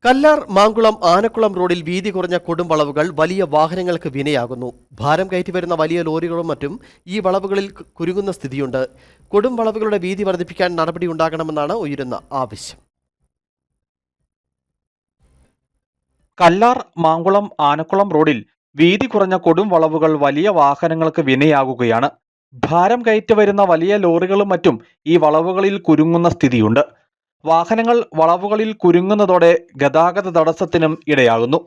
കല്ലാർ മാങ്കുളം ആനക്കുളം റോഡിൽ വീതി കുറഞ്ഞ കൊടും വളവുകൾ വലിയ വാഹനങ്ങൾക്ക് വിനയാകുന്നു. ഭാരം കയറ്റിവരുന്ന വലിയ ലോറികളും മറ്റും ഈ വളവുകളിൽ കുരുങ്ങുന്ന സ്ഥിതിയുണ്ട്. കൊടും വളവുകളുടെ വീതി വർദ്ധിപ്പിക്കാൻ നടപടി ഉണ്ടാകണമെന്നാണ് ഉയരുന്ന ആവശ്യം. കല്ലാർ മാങ്കുളം ആനക്കുളം റോഡിൽ വീതി കുറഞ്ഞ കൊടും വളവുകൾ വലിയ വാഹനങ്ങൾക്ക് വിനയാകുകയാണ്. ഭാരം കയറ്റി വരുന്ന വലിയ ലോറികളും മറ്റും ഈ വളവുകളിൽ കുരുങ്ങുന്ന സ്ഥിതിയുണ്ട്. വാഹനങ്ങൾ വളവുകളിൽ കുരുങ്ങുന്നതോടെ ഗതാഗത തടസ്സത്തിനും ഇടയാകുന്നു.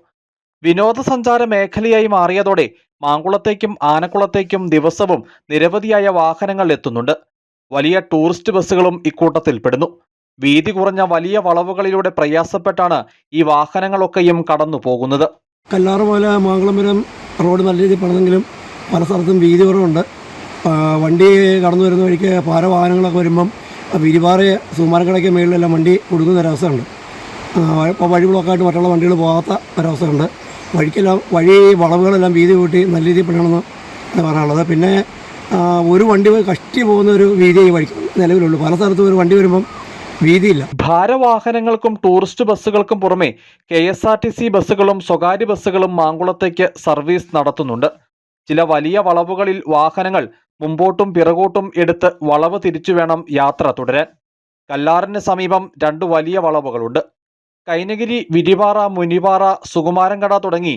വിനോദസഞ്ചാര മേഖലയായി മാറിയതോടെ മാങ്കുളത്തേക്കും ആനക്കുളത്തേക്കും ദിവസവും നിരവധിയായ വാഹനങ്ങൾ എത്തുന്നുണ്ട്. വലിയ ടൂറിസ്റ്റ് ബസ്സുകളും ഇക്കൂട്ടത്തിൽപ്പെടുന്നു. വീതി കുറഞ്ഞ വലിയ വളവുകളിലൂടെ പ്രയാസപ്പെട്ടാണ് ഈ വാഹനങ്ങളൊക്കെയും കടന്നു പോകുന്നത്. കല്ലാർ പോലെ മാങ്കുളം റോഡ് നല്ല രീതിയിൽ പണിതെങ്കിലും പല സ്ഥലത്തും വീതി കുറവുണ്ട്. വണ്ടി കടന്നു വരുന്ന വഴിക്ക് ഭാരവാഹനങ്ങളൊക്കെ വരുമ്പം വിരിപാറ സുമാരക്കടയ്ക്ക് മേളിലെല്ലാം വണ്ടി കൊടുക്കുന്ന ഒരവസ്ഥയുണ്ട്. ഇപ്പോൾ വഴി ബ്ലോക്കായിട്ട് മറ്റുള്ള വണ്ടികൾ പോകാത്ത ഒരവസ്ഥയുണ്ട്. വഴി വളവുകളെല്ലാം വീതി കൂട്ടി നല്ല രീതിയിൽ പണിയണമെന്ന് പറയാനുള്ളത്. പിന്നെ ഒരു വണ്ടി കഷ്ടി പോകുന്ന ഒരു വീതിയായി വഴിക്ക് നിലവിലുള്ളൂ. പല സ്ഥലത്തും ഒരു വണ്ടി വരുമ്പം വീതിയില്ല. ഭാരവാഹനങ്ങൾക്കും ടൂറിസ്റ്റ് ബസ്സുകൾക്കും പുറമെ KSRTC ബസ്സുകളും സ്വകാര്യ ബസ്സുകളും മാങ്കുളത്തേക്ക് സർവീസ് നടത്തുന്നുണ്ട്. ചില വലിയ വളവുകളിൽ വാഹനങ്ങൾ മുമ്പോട്ടും പിറകോട്ടും എടുത്ത് വളവ് തിരിച്ചു വേണം യാത്ര തുടരാൻ. കല്ലാറിന് സമീപം 2 വലിയ വളവുകളുണ്ട്. കൈനഗിരി, വിരിപാറ, മുനിപാറ, സുകുമാരൻകട തുടങ്ങി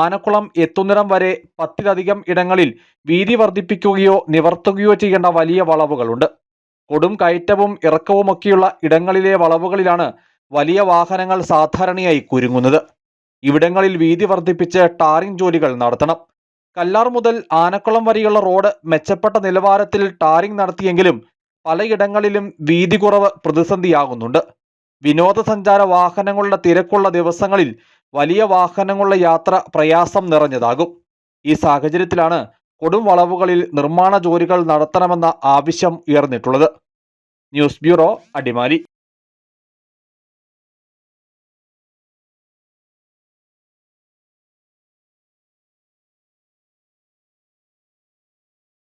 ആനക്കുളം എത്തുന്നിടം വരെ 10-ലധികം ഇടങ്ങളിൽ വീതി വർദ്ധിപ്പിക്കുകയോ നിവർത്തുകയോ ചെയ്യേണ്ട വലിയ വളവുകളുണ്ട്. കൊടും കയറ്റവും ഇറക്കവുമൊക്കെയുള്ള ഇടങ്ങളിലെ വളവുകളിലാണ് വലിയ വാഹനങ്ങൾ സാധാരണയായി കുരുങ്ങുന്നത്. ഇവിടങ്ങളിൽ വീതി വർദ്ധിപ്പിച്ച് ടാറിംഗ് ജോലികൾ നടത്തണം. കല്ലാർ മുതൽ ആനക്കുളം വരെയുള്ള റോഡ് മെച്ചപ്പെട്ട നിലവാരത്തിൽ ടാറിംഗ് നടത്തിയെങ്കിലും പലയിടങ്ങളിലും വീതി കുറവ് പ്രതിസന്ധിയാകുന്നുണ്ട്. വിനോദസഞ്ചാര വാഹനങ്ങളുടെ തിരക്കുള്ള ദിവസങ്ങളിൽ വലിയ വാഹനങ്ങളുടെ യാത്ര പ്രയാസം നിറഞ്ഞതാകും. ഈ സാഹചര്യത്തിലാണ് കൊടും വളവുകളിൽ നിർമ്മാണ ജോലികൾ നടത്തണമെന്ന ആവശ്യം ഉയർന്നിട്ടുള്ളത്. News bureau, Adimali.